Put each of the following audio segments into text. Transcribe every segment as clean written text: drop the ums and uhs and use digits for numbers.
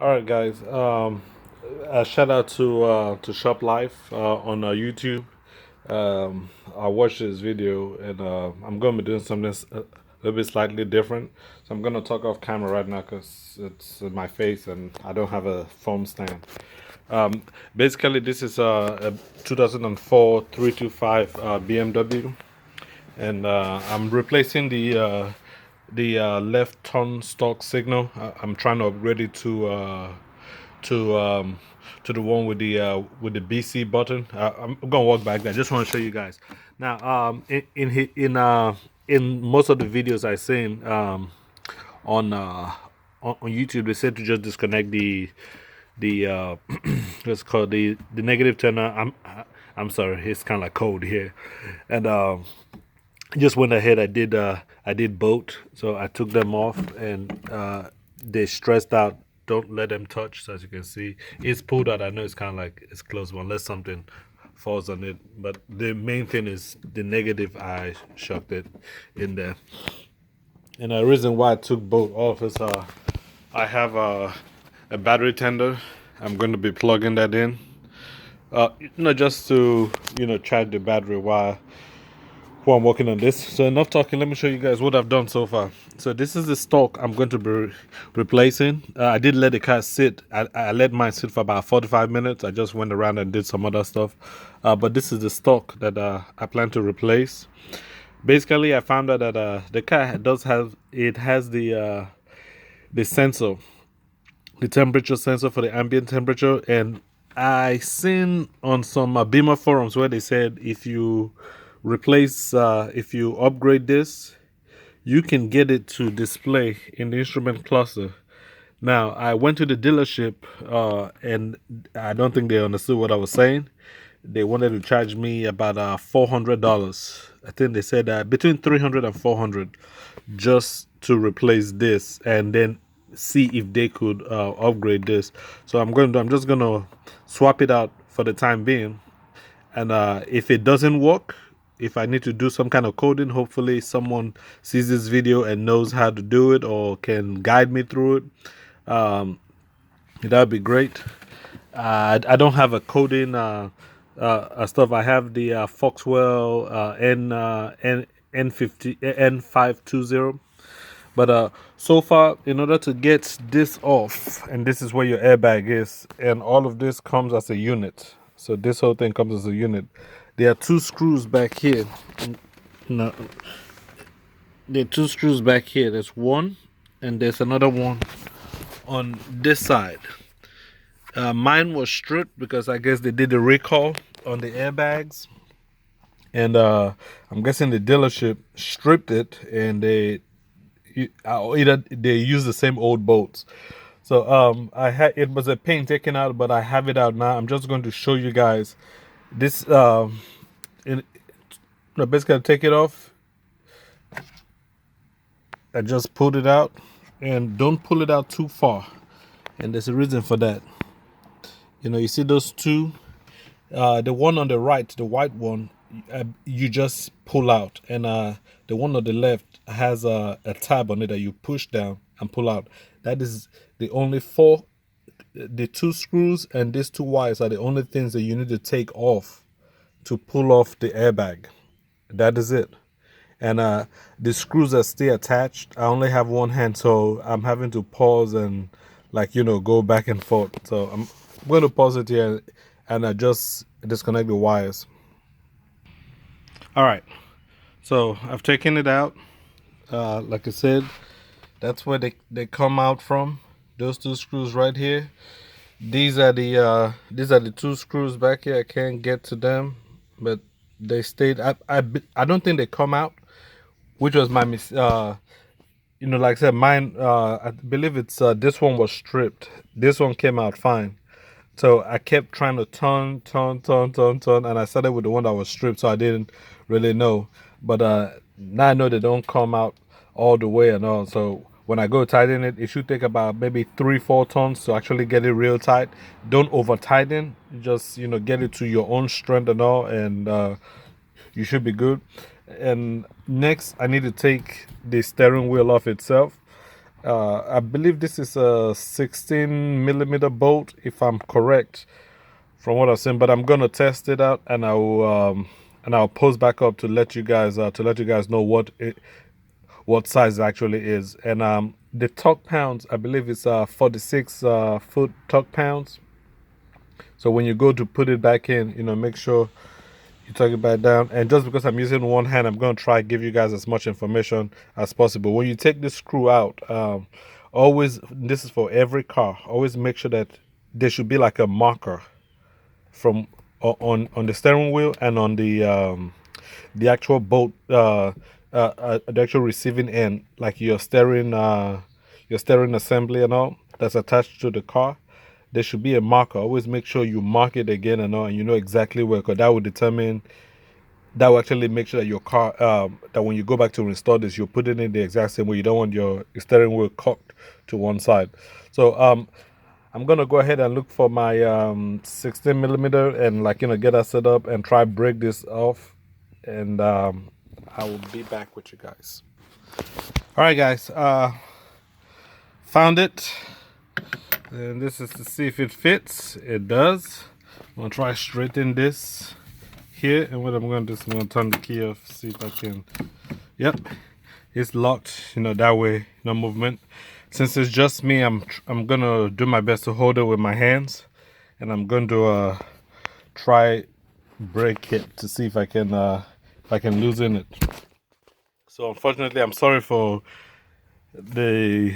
All right, guys. A shout out to Shop Life on YouTube. I watched this video, and I'm gonna be doing something a little bit slightly different. So I'm gonna talk off camera right now because it's in my face, and I don't have a phone stand. Um, Basically, this is a 2004 325 BMW, and I'm replacing the left turn stalk signal. I'm trying to upgrade it to um to the one with the BC button. I'm gonna walk back there. I just want to show you guys. Now, in most of the videos I seen on on YouTube, they said to just disconnect the what's it called, the negative turner. I'm sorry, it's kind of like cold here, and just went ahead. I did both, so I took them off, and they stressed out. Don't let them touch. So as you can see, it's pulled out. I know it's kind of like it's closed, but unless something falls on it. But the main thing is the negative. I shocked it in there, and the reason why I took both off is I have a battery tender. I'm going to be plugging that in. Just to charge the battery while I'm working on this. So enough talking. Let me show you guys what I've done so far. So this is the stock I'm going to be replacing. I did let the car sit. I let mine sit for about 45 minutes. I just went around and did some other stuff. But this is the stock that I plan to replace. Basically, I found out that the car does have the sensor, the temperature sensor for the ambient temperature, and I seen on some Beamer forums where they said if you upgrade this, you can get it to display in the instrument cluster. Now, I went to the dealership, and I don't think they understood what I was saying. They wanted to charge me about $400. I think they said between 300 and 400 just to replace this, and then see if they could upgrade this. So I'm just gonna swap it out for the time being, and if it doesn't work, if I need to do some kind of coding, hopefully someone sees this video and knows how to do it or can guide me through it. That'd be great. I don't have a coding stuff. I have the Foxwell N50 N520. But so far, in order to get this off, and this is where your airbag is, and all of this comes as a unit. So this whole thing comes as a unit. There are two screws back here. No, there are two screws back here. There's one, and there's another one on this side. Mine was stripped because I guess they did a recall on the airbags, and I'm guessing the dealership stripped it, and either they use the same old bolts. So I had it was a pain taken out, but I have it out now. I'm just going to show you guys this. Basically, take it off. I just pulled it out, and don't pull it out too far. And there's a reason for that. You see those two. The one on the right, the white one, you just pull out, and the one on the left has a tab on it that you push down and pull out. That is the only four. The two screws and these two wires are the only things that you need to take off to pull off the airbag. That is it. And the screws are still attached. I only have one hand, so I'm having to pause and go back and forth. So I'm going to pause it here and I just disconnect the wires. All right, so I've taken it out. Like I said, that's where they come out from. Those two screws right here. These are the two screws back here. I can't get to them, but they stayed. I don't think they come out, which was my like I said, mine. I believe it's this one was stripped. This one came out fine. So I kept trying to turn, and I started with the one that was stripped, so I didn't really know. But now I know they don't come out all the way and all. So when I go tighten it, it should take about maybe 3-4 turns to actually get it real tight. Don't over tighten. Just get it to your own strength and all, and you should be good. And next, I need to take the steering wheel off itself. I believe this is a 16mm bolt, if I'm correct from what I've seen. But I'm gonna test it out, and I'll post back up to let you guys know what size it actually is. And the torque pounds, I believe it's 46 foot torque pounds. So when you go to put it back in, make sure you tuck it back down. And just because I'm using one hand, I'm going to try to give you guys as much information as possible. When you take this screw out, always, this is for every car, always make sure that there should be like a marker from on the steering wheel and on the actual bolt, the actual receiving end, like your steering assembly and all that's attached to the car. There should be a marker. Always make sure you mark it again and all, and you know exactly where, because that will actually make sure that your car, that when you go back to install this, you're putting it in the exact same way. You don't want your steering wheel cocked to one side. So I'm gonna go ahead and look for my 16mm and get that set up and try break this off, and I will be back with you guys. All right, guys, found it, and this is to see if it fits. It does. I'm gonna try straighten this here, and what I'm gonna do is I'm gonna turn the key off, see if I can. Yep, it's locked. That way, no movement. Since it's just me, I'm gonna do my best to hold it with my hands, and I'm going to try break it to see if I can loosen it. So unfortunately, I'm sorry for the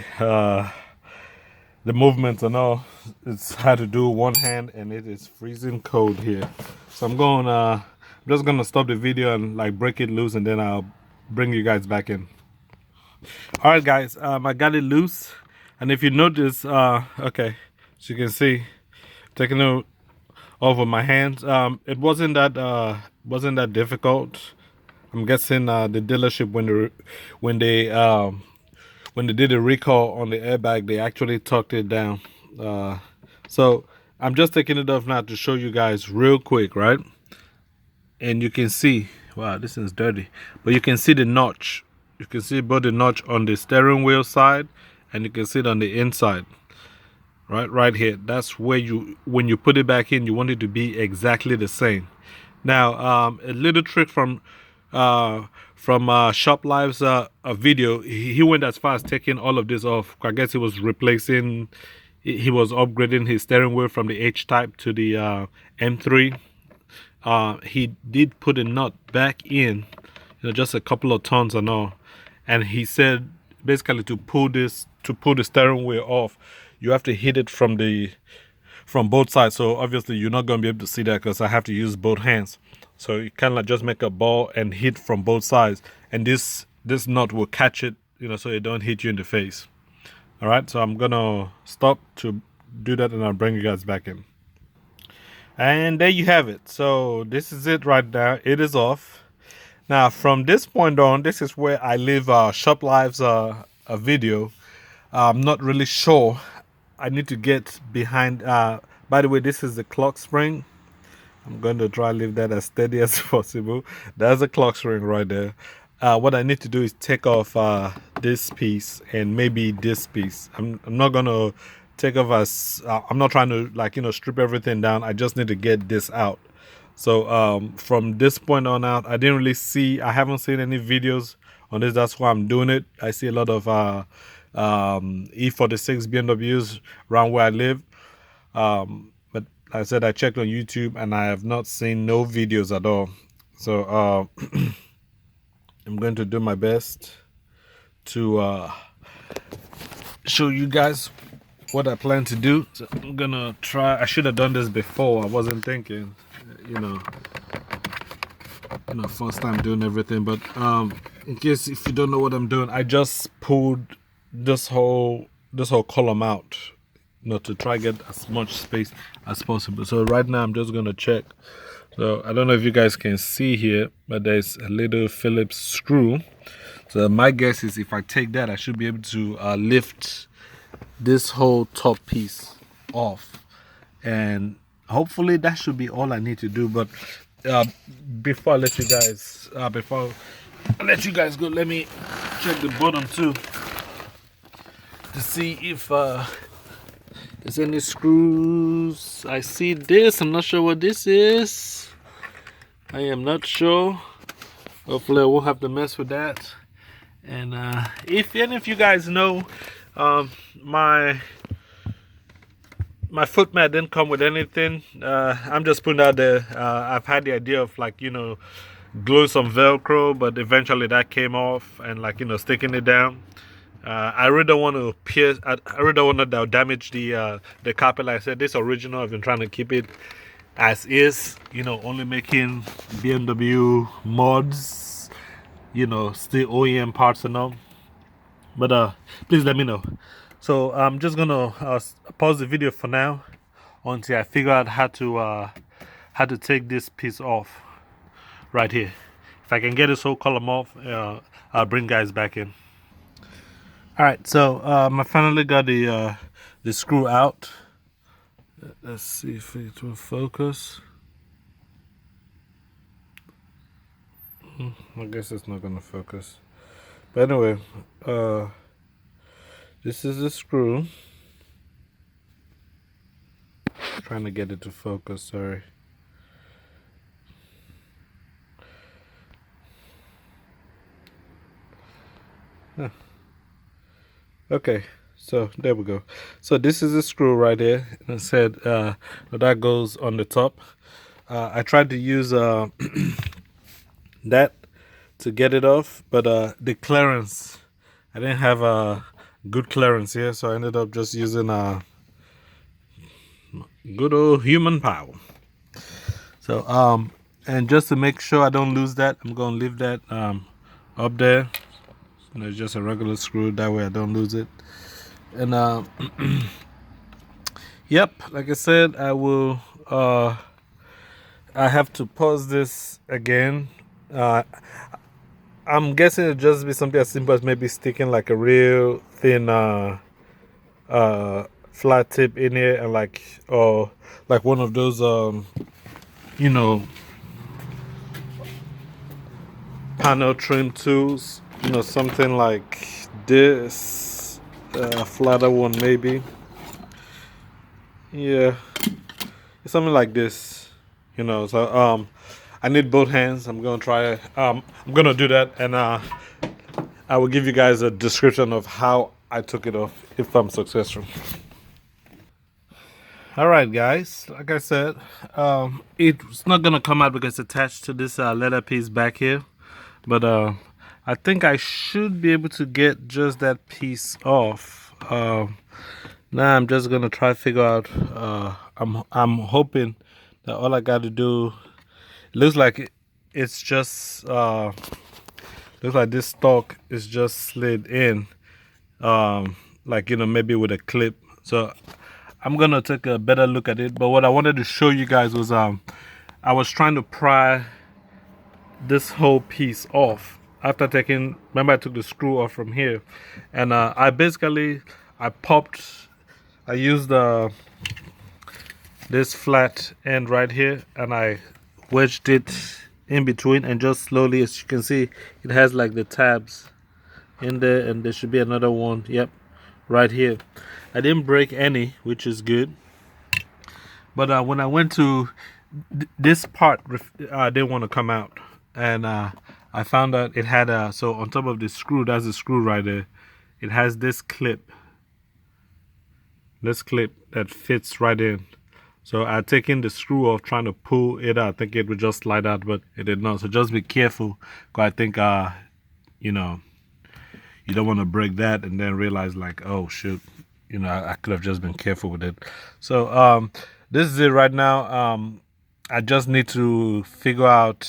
movements and all. It's hard to do one hand, and it is freezing cold here. So I'm just gonna stop the video and break it loose, and then I'll bring you guys back in. All right, guys, I got it loose, and if you notice, okay, as you can see, taking it over my hands, it wasn't that difficult. I'm guessing the dealership, when they did a recall on the airbag, they actually tucked it down. So I'm just taking it off now to show you guys real quick, right? And you can see, wow, this is dirty, but you can see the notch. You can see both the notch on the steering wheel side, and you can see it on the inside, right here. That's where when you put it back in, you want it to be exactly the same. Now, a little trick from Shop Live's a video. He went as far as taking all of this off. I guess he was upgrading his steering wheel from the H type to the M3. He did put a nut back in, just a couple of tons and all. And he said basically to pull the steering wheel off, you have to hit it from both sides. So obviously you're not going to be able to see that because I have to use both hands. So you kind of just make a ball and hit from both sides, and this nut will catch it, so it don't hit you in the face. All right, so I'm gonna stop to do that, and I'll bring you guys back in. And there you have it. So this is it right now. It is off. Now from this point on, this is where I leave Shop Live's a video. I'm not really sure. I need to get behind. By the way, this is the clock spring. I'm going to try to leave that as steady as possible. There's a clock spring right there. What I need to do is take off this piece and maybe this piece. I'm not going to take off I'm not trying to strip everything down. I just need to get this out. So from this point on out, I haven't seen any videos on this. That's why I'm doing it. I see a lot of E46 BMWs around where I live. But I said I checked on YouTube and I have not seen no videos at all. So I'm going to do my best to show you guys what I plan to do. So I'm gonna try. I should have done this before. I wasn't thinking, first time doing everything. But in case if you don't know what I'm doing, I just pulled this whole column out, to try get as much space as possible. So right now I'm just gonna check. So I don't know if you guys can see here, but there's a little Phillips screw. So my guess is if I take that, I should be able to lift this whole top piece off, and hopefully that should be all I need to do. But before I let you guys go, let me check the bottom too. to see if there's any screws. I see this. I'm not sure what this is. I am not sure. Hopefully I won't have to mess with that. And if any of you guys know, my foot mat didn't come with anything. I'm just putting out there. I've had the idea of, like, you know, gluing some Velcro, but eventually that came off, and, like, you know, sticking it down. I really don't want to pierce. I really don't want to damage the carpet. Like I said, this original. I've been trying to keep it as is. You know, only making BMW mods. You know, still OEM parts and all. But please let me know. So I'm just gonna pause the video for now until I figure out how to take this piece off right here. If I can get this whole column off, I'll bring guys back in. All right, so I finally got the screw out. Let's see if it will focus. I guess it's not gonna focus. But anyway, this is the screw. Trying to get it to focus, sorry. Huh. Okay, so there we go. So this is the screw right here. And I said that goes on the top. I tried to use that to get it off, but the clearance, I didn't have a good clearance here, so I ended up just using good old human power. So and just to make sure I don't lose that, I'm gonna leave that up there. It's just a regular screw, that way I don't lose it. And yep, like I said, I will I have to pause this again. I'm guessing it'll just be something as simple as maybe sticking like a real thin flat tip in here, and like, or like one of those you know, panel trim tools, you know, something like this, flatter one maybe. Yeah, something like this, you know. So I need both hands. I'm gonna try. I'm gonna do that, and I will give you guys a description of how I took it off if I'm successful. All right, guys. Like I said, it's not gonna come out because it's attached to this leather piece back here, but I think I should be able to get just that piece off. Now I'm just gonna try to figure out. I'm hoping that all I got to do. It looks like it's just looks like this stalk is just slid in, like, you know, maybe with a clip. So I'm gonna take a better look at it. But what I wanted to show you guys was I was trying to pry this whole piece off after taking. Remember, I took the screw off from here, and I used this flat end right here, and I wedged it in between, and just slowly, as you can see, it has like the tabs in there, and there should be another one, yep, right here. I didn't break any, which is good. But when I went to this part, didn't want to come out, and I found out it had so on top of the screw, that's the screw right there, it has this clip that fits right in. So I taken the screw off, trying to pull it out. I think it would just slide out, but it did not. So just be careful, because I think you know, you don't want to break that and then realize, like, oh shoot, you know, I could have just been careful with it. So this is it right now. I just need to figure out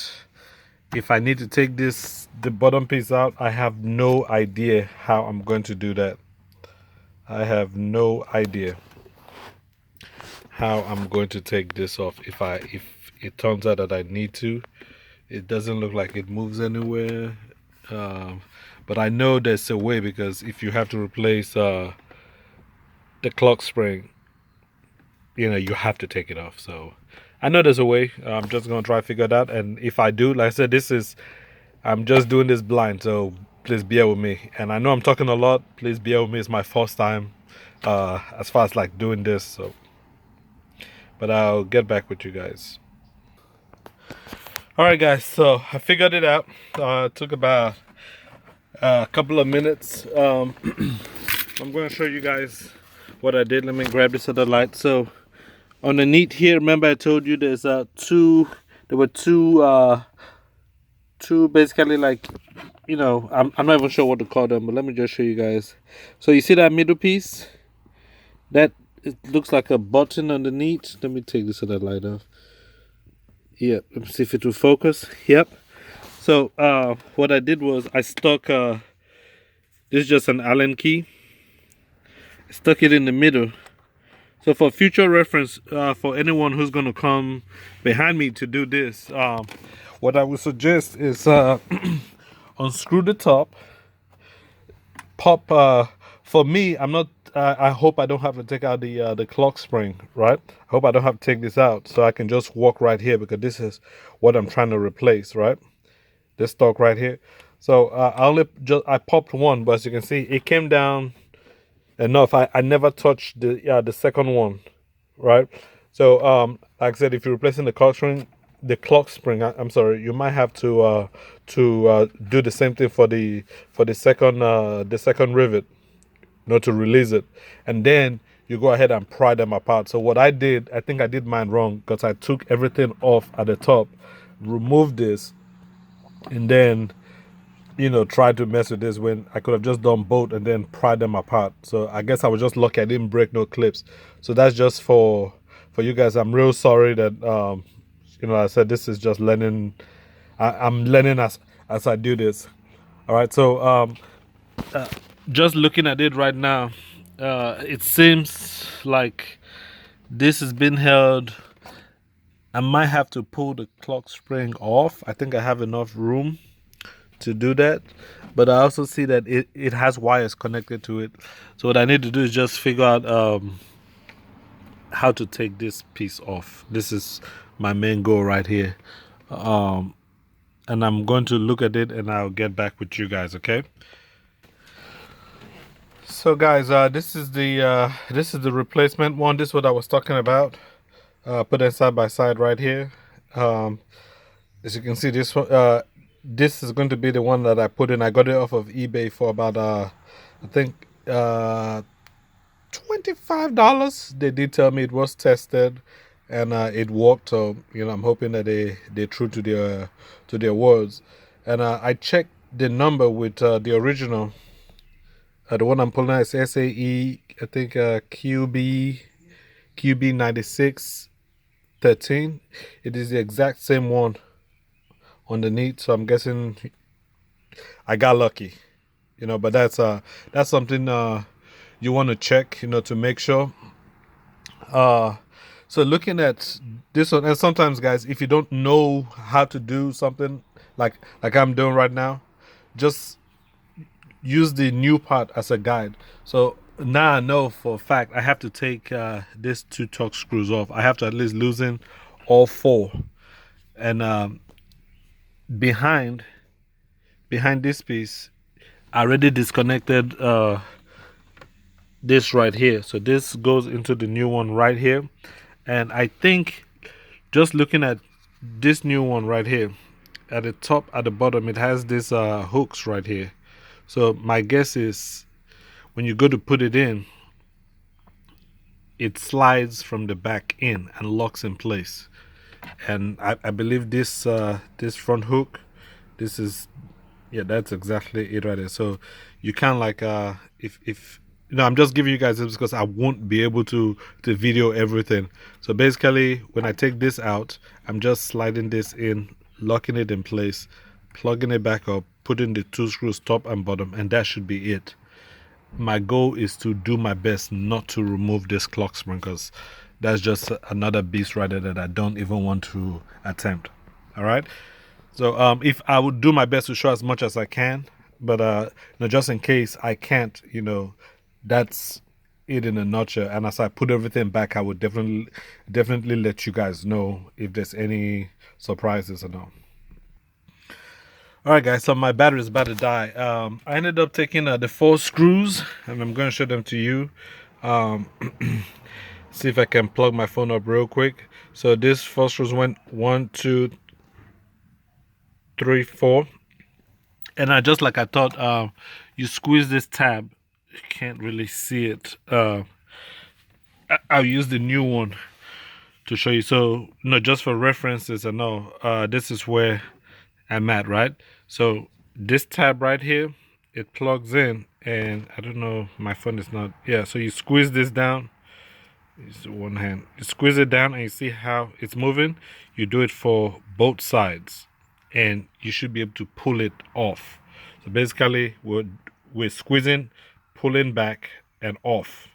if I need to take the bottom piece out. I have no idea how I'm going to do that. I have no idea how I'm going to take this off if it turns out that I need to. It doesn't look like it moves anywhere, but I know there's a way, because if you have to replace the clock spring, you know, you have to take it off. So I know there's a way. I'm just gonna try to figure it out, and if I do, like I said, I'm just doing this blind, so please bear with me. And I know I'm talking a lot. Please bear with me. It's my first time as far as like doing this. So, but I'll get back with you guys. All right, guys. So I figured it out. It took about a couple of minutes. I'm going to show you guys what I did. Let me grab this other light. So underneath here, remember I told you there's two. There were two basically like, you know, I'm not even sure what to call them, but let me just show you guys. So you see that middle piece? That it looks like a button underneath. Let me take this other light off. Yep, let me see if it will focus. Yep. So what I did was I stuck this is just an Allen key. I stuck it in the middle. So for future reference, for anyone who's going to come behind me to do this, what I would suggest is unscrew the top, pop. For me, I'm not. I hope I don't have to take out the clock spring, right? I hope I don't have to take this out, so I can just walk right here because this is what I'm trying to replace, right? This stalk right here. So I popped one, but as you can see, it came down enough. I never touched the second one, right? So like I said, if you're replacing the clock spring, I'm sorry, you might have to do the same thing for the second rivet, you know, to release it, and then you go ahead and pry them apart. So what I did, I think I did mine wrong because I took everything off at the top, removed this, and then, you know, try to mess with this when I could have just done both and then pry them apart. So I guess I was just lucky I didn't break no clips. So that's just for you guys. I'm real sorry that you know, I said this is just learning. I'm learning as I do this. All right. So just looking at it right now, it seems like this has been held. I might have to pull the clock spring off. I think I have enough room to do that, but I also see that it has wires connected to it. So what I need to do is just figure out how to take this piece off. This is my main goal right here, and I'm going to look at it and I'll get back with you guys. Okay. So guys, this is the replacement one. This is what I was talking about. Put it side by side right here. As you can see, this one, this is going to be the one that I put in. I got it off of eBay for about I think $25. They did tell me it was tested and it worked. So, you know, I'm hoping that they're true to their words. And I checked the number with the original. The one I'm pulling out is SAE, I think QB 9613. It is the exact same one underneath. So I'm guessing I got lucky, you know. But that's something you want to check, you know, to make sure. So looking at this one, and sometimes guys, if you don't know how to do something like I'm doing right now, just use the new part as a guide. So now I know for a fact I have to take these two Torx screws off. I have to at least loosen all four. And behind this piece, I already disconnected this right here. So this goes into the new one right here. And I think just looking at this new one right here, at the top, at the bottom, it has this hooks right here. So my guess is when you go to put it in, it slides from the back in and locks in place. And I believe this this front hook, this is, yeah, that's exactly it right there. So you can like if you know, I'm just giving you guys this because I won't be able to video everything. So basically when I take this out, I'm just sliding this in, locking it in place, plugging it back up, putting the two screws top and bottom, and that should be it. My goal is to do my best not to remove this clock spring because that's just another beast right there that I don't even want to attempt. All right. So if I would do my best to show as much as I can, but you know, just in case I can't, you know, that's it in a nutshell. And as I put everything back, I would definitely let you guys know if there's any surprises or not. All right, guys. So my battery is about to die. I ended up taking the 4 screws, and I'm going to show them to you. Um, see if I can plug my phone up real quick. So this 4 screws went 1, 2, 3, 4, and I just like I thought. You squeeze this tab. You can't really see it. I'll use the new one to show you. So no, just for references, I know this is where I'm at, right? So this tab right here, it plugs in, and I don't know, my phone is not, yeah, so you squeeze this down. Use one hand, you squeeze it down and you see how it's moving. You do it for both sides and you should be able to pull it off. So basically we're squeezing, pulling back and off,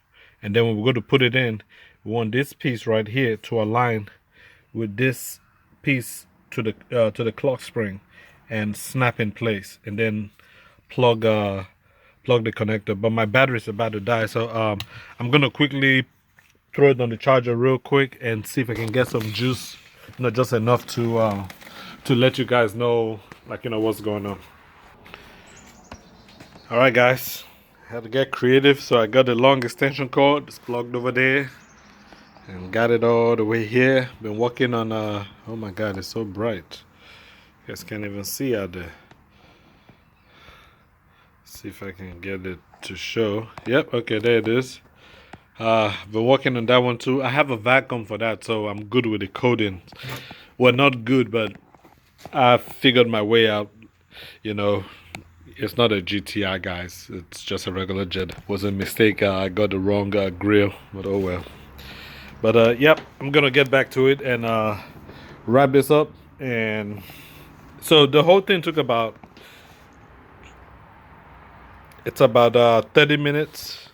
and then when we go to put it in, we want this piece right here to align with this piece to the clock spring and snap in place, and then plug plug the connector. But my battery is about to die, so I'm gonna quickly throw it on the charger real quick and see if I can get some juice, not just enough to let you guys know, like, what's going on. All right, guys, I had to get creative, so I got the long extension cord. It's plugged over there and got it all the way here. Been working on oh my god, it's so bright, you guys can't even see out there. See if I can get it to show. Yep, okay, there it is. Been working on that one too. I have a vacuum for that, so I'm good with the coding. Well, not good, but I figured my way out. It's not a GTI, guys. It's just a regular jet. Was a mistake. I got the wrong grill, but oh well. But yep, I'm gonna get back to it and wrap this up. And so the whole thing took about 30 minutes.